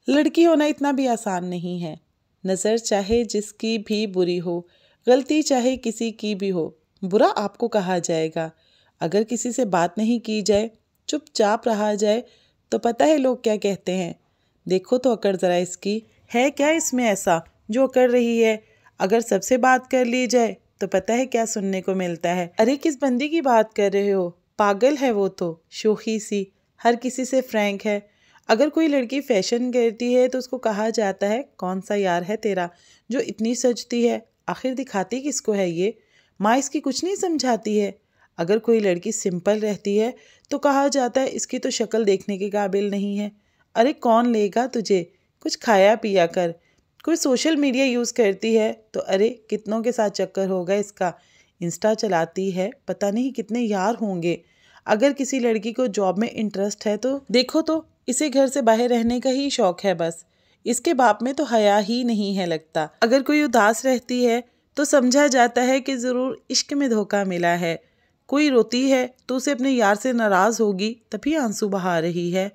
लड़की होना इतना भी आसान नहीं है। नज़र चाहे जिसकी भी बुरी हो, गलती चाहे किसी की भी हो, बुरा आपको कहा जाएगा। अगर किसी से बात नहीं की जाए, चुपचाप रहा जाए, तो पता है लोग क्या कहते हैं? देखो तो अकड़ ज़रा इसकी, है क्या इसमें ऐसा जो अकड़ रही है? अगर सबसे बात कर ली जाए तो पता है क्या सुनने को मिलता है? अरे किस बंदी की बात कर रहे हो? पागल है वो तो, शोखी सी, हर किसी से फ्रैंक है। अगर कोई लड़की फैशन करती है तो उसको कहा जाता है कौन सा यार है तेरा जो इतनी सजती है, आखिर दिखाती किसको है ये? माँ इसकी कुछ नहीं समझाती है। अगर कोई लड़की सिंपल रहती है तो कहा जाता है इसकी तो शक्ल देखने के काबिल नहीं है। अरे कौन लेगा तुझे, कुछ खाया पिया कर। कोई सोशल मीडिया यूज़ करती है तो अरे कितनों के साथ चक्कर होगा इसका। इंस्टा चलाती है, पता नहीं कितने यार होंगे। अगर किसी लड़की को जॉब में इंटरेस्ट है तो देखो तो इसे घर से बाहर रहने का ही शौक है बस। इसके बाप में तो हया ही नहीं है लगता। अगर कोई उदास रहती है तो समझा जाता है कि ज़रूर इश्क में धोखा मिला है। कोई रोती है तो उसे अपने यार से नाराज़ होगी तभी आंसू बहा रही है।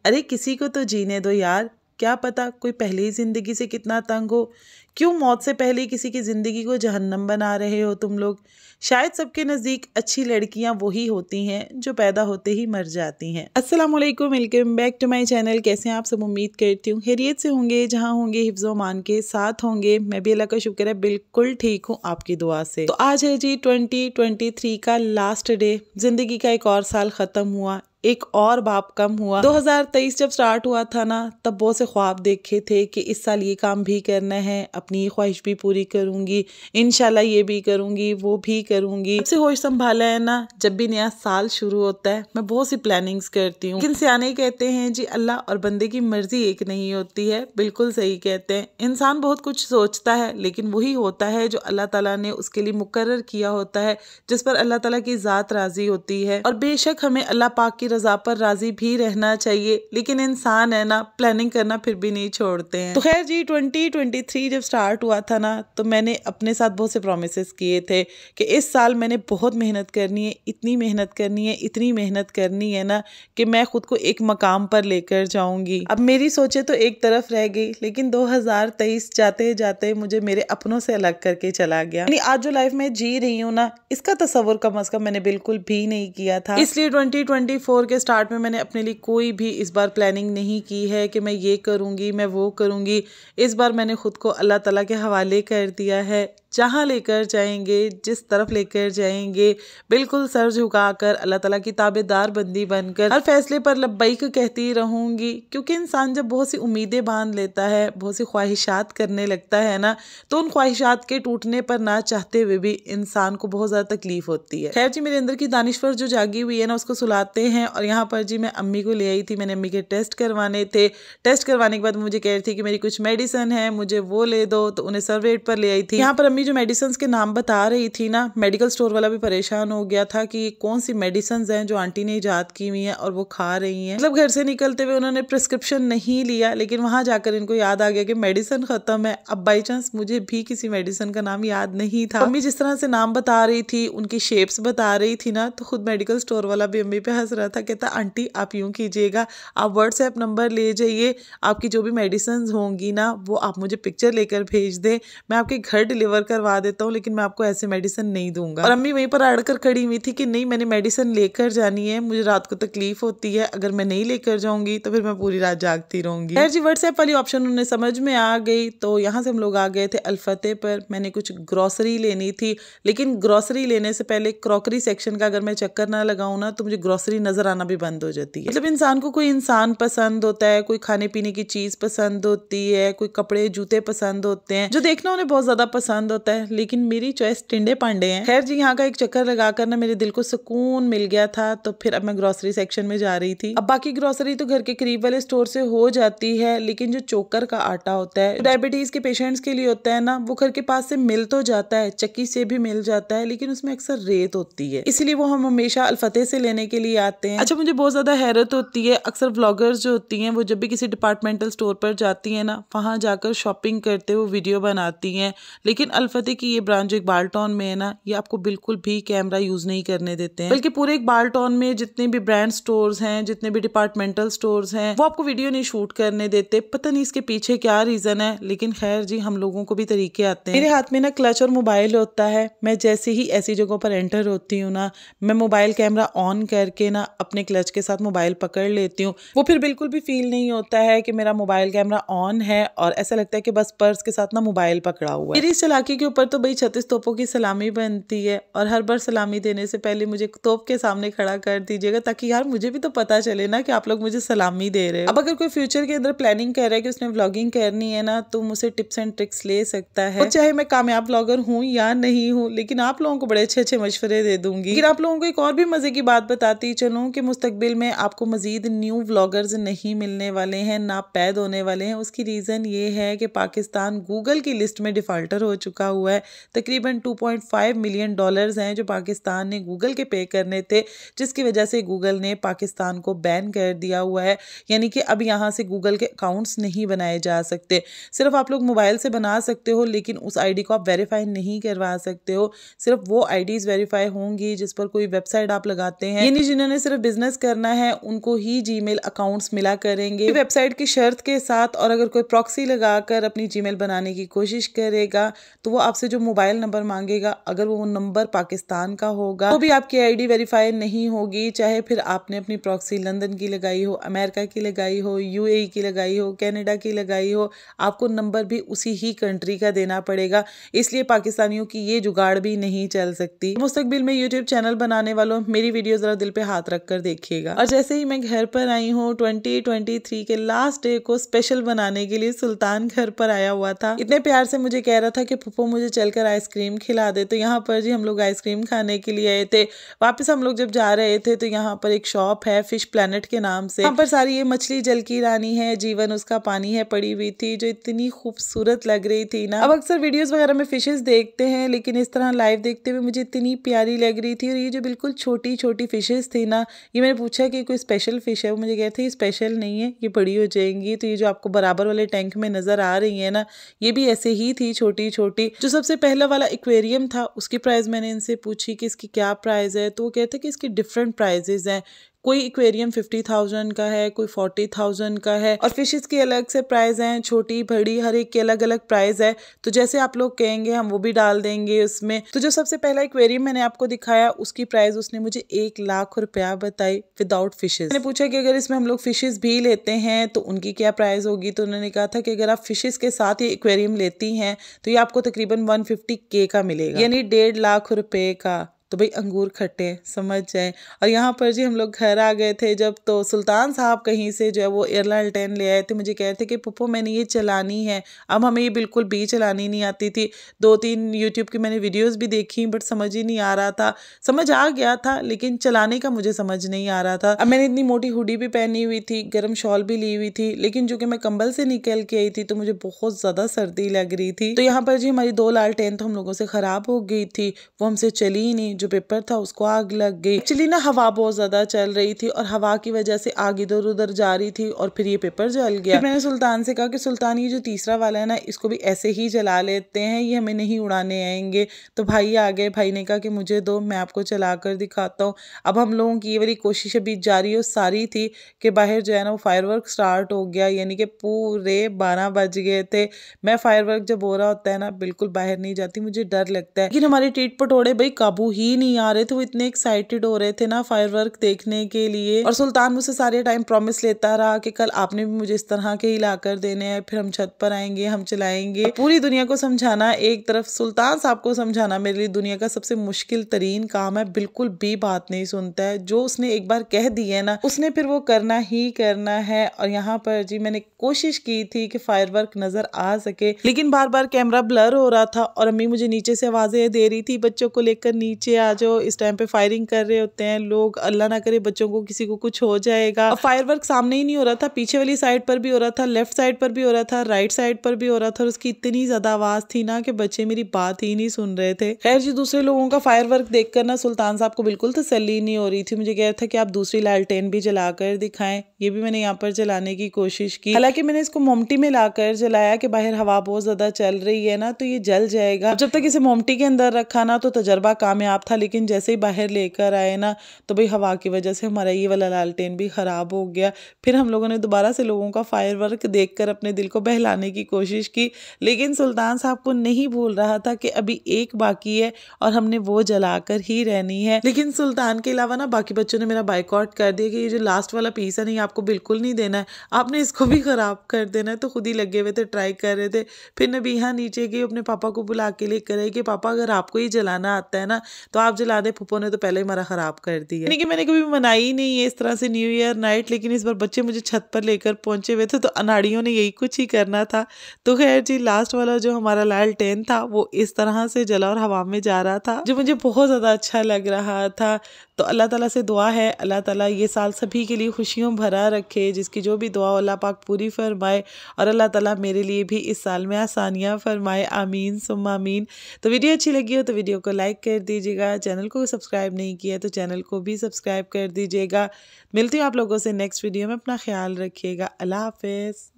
अरे किसी को तो जीने दो यार, क्या पता कोई पहले ही ज़िंदगी से कितना तंग हो। क्यों मौत से पहले किसी की ज़िंदगी को जहन्नम बना रहे हो तुम लोग? शायद सबके नज़दीक अच्छी लड़कियां वही होती हैं जो पैदा होते ही मर जाती हैं। अस्सलाम वालेकुम, welcome back to my channel. कैसे हैं आप सब? उम्मीद करती हूँ खैरियत से होंगे, जहाँ होंगे हिफ्ज़ मान के साथ होंगे। मैं भी अल्लाह का शुक्र है बिल्कुल ठीक हूँ आपकी दुआ से। तो आज है जी 2023 का लास्ट डे। ज़िंदगी का एक और साल ख़त्म हुआ, एक और बाप कम हुआ। 2023 जब स्टार्ट हुआ था ना, तब बहुत से ख्वाब देखे थे कि इस साल ये काम भी करना है, अपनी ये ख्वाहिश भी पूरी करूंगी, इंशाल्लाह ये भी करूंगी, वो भी करूंगी। सबसे होश संभाला है ना, जब भी नया साल शुरू होता है मैं बहुत सी प्लानिंग्स करती हूँ। लेकिन सियाने कहते हैं जी अल्लाह और बंदे की मर्जी एक नहीं होती है। बिल्कुल सही कहते हैं। इंसान बहुत कुछ सोचता है लेकिन वही होता है जो अल्लाह ताला ने उसके लिए मुकर्रर किया होता है, जिस पर अल्लाह ताला की ज़ात राजी होती है। और बेशक हमें अल्लाह पाक की रजा पर राजी भी रहना चाहिए, लेकिन इंसान है ना, प्लानिंग करना फिर भी नहीं छोड़ते हैं। तो खैर जी 2023 जब स्टार्ट हुआ था ना, तो मैंने अपने साथ बहुत से प्रोमिसेस किए थे कि इस साल मैंने बहुत मेहनत करनी है, इतनी मेहनत करनी है, इतनी मेहनत करनी है ना कि मैं खुद को एक मकाम पर लेकर जाऊंगी। अब मेरी सोचे तो एक तरफ रह गई, लेकिन 2023 जाते जाते मुझे मेरे अपनों से अलग करके चला गया। यानी आज जो लाइफ में जी रही हूँ ना, इसका तस्वुर कम अज कम मैंने बिल्कुल भी नहीं किया था। इसलिए 2024 के स्टार्ट में मैंने अपने लिए कोई भी इस बार प्लानिंग नहीं की है कि मैं ये करूँगी, मैं वो करूँगी। इस बार मैंने खुद को अल्लाह ताला के हवाले कर दिया है। जहाँ लेकर जाएंगे, जिस तरफ लेकर जाएंगे, बिल्कुल सर झुकाकर अल्लाह ताला की ताबेदार बंदी बनकर हर फैसले पर लब्बैक कहती रहूँगी। क्योंकि इंसान जब बहुत सी उम्मीदें बांध लेता है, बहुत सी ख्वाहिशात करने लगता है ना, तो उन ख्वाहिशात के टूटने पर ना चाहते हुए भी इंसान को बहुत ज़्यादा तकलीफ होती है। खैर जी, मेरे अंदर की दानिश्वर जो जागी हुई है ना, उसको सुलाते हैं। और यहाँ पर जी मैं अम्मी को ले आई थी, मैंने अम्मी के टेस्ट करवाने थे। टेस्ट करवाने के बाद मुझे कह रही थी कि मेरी कुछ मेडिसिन है, मुझे वो ले दो, तो उन्हें सर्वेट पर ले आई थी। यहाँ पर अम्मी जो मेडिसिन के नाम बता रही थी ना, मेडिकल स्टोर वाला भी परेशान हो गया था कि कौन सी मेडिसिन हैं जो आंटी ने इजाद की हुई हैं और वो खा रही हैं। मतलब घर से निकलते हुए उन्होंने प्रिस्क्रिप्शन नहीं लिया, लेकिन वहां जाकर इनको याद आ गया कि मेडिसिन खत्म है। अब बाई चांस मुझे भी किसी मेडिसिन का नाम याद नहीं था। अम्मी जिस तरह से नाम बता रही थी, उनकी शेप्स बता रही थी ना, तो खुद मेडिकल स्टोर वाला भी अम्मी पे हंस रहा था। कहता आंटी आप यूं कीजिएगा, आप व्हाट्सएप नंबर ले जाइए, आपकी जो भी मेडिसिन होंगी ना वो आप मुझे पिक्चर लेकर भेज दें, मैं आपके घर डिलीवर करवा देता हूँ, लेकिन मैं आपको ऐसे मेडिसिन नहीं दूंगा। और अम्मी वहीं पर अड़कर खड़ी हुई थी कि नहीं, मैंने मेडिसिन लेकर जानी है, मुझे रात को तकलीफ होती है, अगर मैं नहीं लेकर जाऊंगी तो फिर मैं पूरी रात जागती रहूंगी। खैर जी, व्हाट्सएप वाली ऑप्शन उन्हें समझ में आ गई, तो यहाँ से हम लोग आ गए थे अल्फते पर। मैंने कुछ ग्रोसरी लेनी थी, लेकिन ग्रोसरी लेने से पहले क्रॉकरी सेक्शन का अगर मैं चक्कर ना लगाऊं ना, तो मुझे ग्रोसरी नजर आना भी बंद हो जाती है। मतलब इंसान को कोई इंसान पसंद होता है, कोई खाने पीने की चीज पसंद होती है, कोई कपड़े जूते पसंद होते हैं, जो देखना उन्हें बहुत ज्यादा पसंद होता है, लेकिन मेरी चॉइस टिंडे पांडे हैं। खैर जी, यहाँ का एक चक्कर लगाकर ना मेरे दिल को सुकून मिल गया था, तो फिर अब मैं ग्रोसरी सेक्शन में जा रही थी। अब बाकी ग्रोसरी तो घर के करीब वाले स्टोर से हो जाती है, लेकिन जो चोकर का आटा होता है, डायबिटीज के पेशेंट्स के लिए होता है ना, वो घर के पास से मिल तो जाता है, चक्की से भी मिल जाता है, लेकिन उसमें अक्सर रेत होती है, इसलिए वो हम हमेशा अल्फते से लेने के लिए आते हैं। अच्छा, मुझे बहुत ज्यादा हैरत होती है, अक्सर व्लॉगर्स जो होती हैं वो जब भी किसी डिपार्टमेंटल स्टोर पर जाती है ना, वहां जाकर शॉपिंग करते हुए वीडियो बनाती हैं, लेकिन अल्फते की ये ब्रांच जो इकबाल टाउन में है ना, ये आपको बिल्कुल भी कैमरा यूज नहीं करने देते हैं, बल्कि पूरे इकबाल टाउन में जितने भी ब्रांड स्टोर्स हैं, जितने भी डिपार्टमेंटल स्टोर्स हैं, वो आपको वीडियो नहीं शूट करने देते। पता नहीं इसके पीछे क्या रीजन है, लेकिन खैर जी, हम लोगों को भी तरीके आते हैं। मेरे हाथ में ना क्लच और मोबाइल होता है, मैं जैसे ही ऐसी जगहों पर एंटर होती हूँ ना, मैं मोबाइल कैमरा ऑन करके ना अपने क्लच के साथ मोबाइल पकड़ लेती हूँ। वो फिर बिल्कुल भी फील नहीं होता है कि मेरा मोबाइल कैमरा ऑन है, और ऐसा लगता है कि बस पर्स के साथ ना मोबाइल पकड़ा हुआ है। मेरी इस चालाकी के ऊपर तो भाई 36 तोपों की सलामी बनती है, और हर बार सलामी देने से पहले मुझे तोप के सामने खड़ा कर दीजिएगा, ताकि यार मुझे भी तो पता चले ना कि आप लोग मुझे सलामी दे रहे हो। अब अगर कोई फ्यूचर के अंदर प्लानिंग कर रहा है कि उसने व्लॉगिंग करनी है ना, तो मुझसे टिप्स एंड ट्रिक्स ले सकता है, चाहे मैं कामयाब व्लॉगर हूँ या नहीं हूँ, लेकिन आप लोगों को बड़े अच्छे अच्छे मशवरे दे दूंगी। लेकिन आप लोगों को एक और भी मजे की बात बताती चलूं कि मुस्तकबिल में आपको मजीद न्यू व्लॉगर्स नहीं मिलने वाले हैं, ना पैद होने वाले हैं। उसकी रीजन ये है कि पाकिस्तान गूगल की लिस्ट में डिफॉल्टर हो चुका हुआ है। तकरीबन $2.5 मिलियन हैं जो पाकिस्तान ने गूगल के पे करने थे, जिसकी वजह से गूगल ने पाकिस्तान को बैन कर दिया हुआ है। यानी कि अब यहाँ से गूगल के अकाउंट्स नहीं बनाए जा सकते। सिर्फ आप लोग मोबाइल से बना सकते हो, लेकिन उस आईडी को आप वेरीफाई नहीं करवा सकते हो। सिर्फ वो आईडीज वेरीफाई होंगी जिस पर कोई वेबसाइट आप लगाते हैं, यानी जिन्होंने सिर्फ बिजनेस करना है उनको ही जीमेल अकाउंट्स मिला करेंगे वेबसाइट की शर्त के साथ। और अगर कोई प्रॉक्सी लगाकर अपनी जीमेल बनाने की कोशिश करेगा तो वो आपसे जो मोबाइल नंबर मांगेगा, अगर वो नंबर पाकिस्तान का होगा तो भी आपकी आईडी वेरीफाई नहीं होगी। चाहे फिर आपने अपनी प्रॉक्सी लंदन की लगाई हो, अमेरिका की लगाई हो, यूएई की लगाई हो, कनाडा की लगाई हो, आपको नंबर भी उसी ही कंट्री का देना पड़ेगा। इसलिए पाकिस्तानियों की ये जुगाड़ भी नहीं चल सकती। मुस्तकबिल में यूट्यूब चैनल बनाने वालों, मेरी वीडियो जरा दिल पे हाथ रख कर देखिएगा। और जैसे ही मैं घर पर आई हूँ 2023 के लास्ट डे को स्पेशल बनाने के लिए सुल्तान घर पर आया हुआ था। इतने प्यार से मुझे कह रहा था कि पप्पू मुझे चलकर आइसक्रीम खिला दे। तो यहाँ पर जी हम लोग आइसक्रीम खाने के लिए आए थे। वापस हम लोग जब जा रहे थे तो यहाँ पर एक शॉप है फिश प्लेनेट के नाम से, यहाँ पर सारी ये मछली जल की रानी है, जीवन उसका पानी है पड़ी हुई थी, जो इतनी खूबसूरत लग रही थी ना। अब अक्सर वीडियोस वगैरह में फिशेस देखते हैं, लेकिन इस तरह लाइव देखते हुए मुझे इतनी प्यारी लग रही थी। और ये जो बिल्कुल छोटी छोटी फिशेस थी ना, ये मैंने पूछा कि कोई स्पेशल फिश है, वो मुझे कहते हैं स्पेशल नहीं है, ये बड़ी हो जाएंगी। तो ये जो आपको बराबर वाले टैंक में नजर आ रही है ना, ये भी ऐसे ही थी छोटी छोटी। जो सबसे पहला वाला एक्वेरियम था उसकी प्राइस मैंने इनसे पूछी कि इसकी क्या प्राइस है, तो वो कहते कि इसकी डिफरेंट प्राइजेस हैं। कोई एक्वेरियम 50,000 का है, कोई 40,000 का है, और फिशेस की अलग से प्राइस हैं, छोटी बड़ी हर एक की अलग अलग प्राइस है। तो जैसे आप लोग कहेंगे हम वो भी डाल देंगे उसमें। तो जो सबसे पहला एक्वेरियम मैंने आपको दिखाया उसकी प्राइस उसने मुझे 1 लाख रुपया बताई विदाउट फिशेस। मैंने पूछा कि अगर इसमें हम लोग फिशेस भी लेते हैं तो उनकी क्या प्राइस होगी, तो उन्होंने कहा था कि अगर आप फिशेस के साथ ये एक्वेरियम लेती हैं तो ये आपको तकरीबन 150K का मिलेगा, यानी 1.5 लाख रुपए का। तो भाई अंगूर खट्टे समझ जाए। और यहाँ पर जी हम लोग घर आ गए थे जब, तो सुल्तान साहब कहीं से जो है वो एयरलाइन 10 ले आए थे। मुझे कह रहे थे कि पप्पू मैंने ये चलानी है। अब हमें ये बिल्कुल भी चलानी नहीं आती थी। 2-3 यूट्यूब की मैंने वीडियोस भी देखी, बट समझ ही नहीं आ रहा था। समझ आ गया था लेकिन चलाने का मुझे समझ नहीं आ रहा था। अब मैंने इतनी मोटी हुडी भी पहनी हुई थी, गर्म शॉल भी ली हुई थी, लेकिन जो कि मैं कंबल से निकल के आई थी तो मुझे बहुत ज्यादा सर्दी लग रही थी। तो यहाँ पर जी हमारी 2 लालटेन तो हम लोगों से खराब हो गई थी, वो हमसे चली ही नहीं। जो पेपर था उसको आग लग गई। एक्चुअली ना हवा बहुत ज्यादा चल रही थी और हवा की वजह से आग इधर उधर जा रही थी और फिर ये पेपर जल गया। मैंने सुल्तान से कहा कि सुल्तान ये जो तीसरा वाला है ना, इसको भी ऐसे ही जला लेते हैं, ये हमें नहीं उड़ाने आएंगे। तो भाई आ गए, भाई ने कहा कि मुझे दो, मैं आपको चला कर दिखाता हूँ। अब हम लोगों की ये वाली कोशिश अभी जारी और सारी थी कि बाहर जो है ना वो फायरवर्क स्टार्ट हो गया, यानी कि पूरे 12 बज गए थे। मैं फायरवर्क जब हो रहा होता है ना बिल्कुल बाहर नहीं जाती, मुझे डर लगता है। लेकिन हमारे टीट पटोड़े भाई काबू ही नहीं आ रहे थे, वो इतने एक्साइटेड हो रहे थे ना फायरवर्क देखने के लिए। और सुल्तान मुझसे सारे टाइम प्रॉमिस लेता रहा कि कल आपने भी मुझे इस तरह के ही लाकर देने हैं, फिर हम छत पर आएंगे, हम चलाएंगे। पूरी दुनिया को समझाना एक तरफ, सुल्तान साहब को समझाना मेरे लिए दुनिया का सबसे मुश्किल तरीन काम है। बिल्कुल भी बात नहीं सुनता है, जो उसने एक बार कह दी है ना उसने फिर वो करना ही करना है। और यहाँ पर जी मैंने कोशिश की थी कि फायरवर्क नजर आ सके, लेकिन बार बार कैमरा ब्लर हो रहा था और अम्मी मुझे नीचे से आवाजें दे रही थी बच्चों को लेकर नीचे आगे आ जाओ। इस टाइम पे फायरिंग कर रहे होते हैं लोग, अल्लाह ना करे बच्चों को किसी को कुछ हो जाएगा। फायरवर्क सामने ही नहीं हो रहा था, पीछे वाली साइड पर भी हो रहा था, लेफ्ट साइड पर भी हो रहा था, राइट साइड पर भी हो रहा था, और उसकी इतनी ज्यादा आवाज थी ना कि बच्चे मेरी बात ही नहीं सुन रहे थे। खैर जी, दूसरे लोगों का फायरवर्क देखकर ना सुल्तान साहब को बिल्कुल तसल्ली नहीं हो रही थी। मुझे कह रहा था कि आप दूसरी लालटेन भी जलाकर दिखाएं। ये भी मैंने यहाँ पर जलाने की कोशिश की, हालांकि मैंने इसको मोमटी में लाकर जलाया कि बाहर हवा बहुत ज्यादा चल रही है ना तो ये जल जाएगा। जब तक इसे मोमटी के अंदर रखा ना तो तजर्बा कामयाब था, लेकिन जैसे ही बाहर लेकर आए ना तो भाई हवा की वजह से हमारा ये वाला लालटेन भी खराब हो गया। फिर हम लोगों ने दोबारा से लोगों का फायरवर्क देखकर अपने दिल को बहलाने की कोशिश की, लेकिन सुल्तान साहब को नहीं भूल रहा था कि अभी एक बाकी है और हमने वो जलाकर ही रहनी है। लेकिन सुल्तान के अलावा ना बाकी बच्चों ने मेरा बाइकआउट कर दिया कि ये जो लास्ट वाला पीस है नहीं, आपको बिल्कुल नहीं देना है, आपने इसको भी खराब कर देना है। तो खुद ही लगे हुए थे, ट्राई कर रहे थे। फिर नबीहा नीचे गई, अपने पापा को बुला के लेकर आई कि पापा अगर आपको ही जलाना आता है ना तो आप जला दे, फूफो ने तो पहले ही हमारा खराब कर दिया। यानी कि मैंने कभी मनाई नहीं है इस तरह से न्यू ईयर नाइट, लेकिन इस बार बच्चे मुझे छत पर लेकर पहुंचे हुए थे तो अनाड़ियों ने यही कुछ ही करना था। तो खैर जी, लास्ट वाला जो हमारा लालटेन था वो इस तरह से जला और हवा में जा रहा था, जो मुझे बहुत ज़्यादा अच्छा लग रहा था। तो अल्लाह ताला से दुआ है, अल्लाह ताला ये साल सभी के लिए खुशियों भरा रखे, जिसकी जो भी दुआ अल्लाह पाक पूरी फरमाए, और अल्लाह ताला मेरे लिए भी इस साल में आसानियाँ फरमाए, आमीन सुम्मा आमीन। तो वीडियो अच्छी लगी हो तो वीडियो को लाइक कर दीजिएगा, चैनल को सब्सक्राइब नहीं किया तो चैनल को भी सब्सक्राइब कर दीजिएगा। मिलती हूँ आप लोगों से नेक्स्ट वीडियो में, अपना ख्याल रखिएगा, अल्लाह हाफिज़।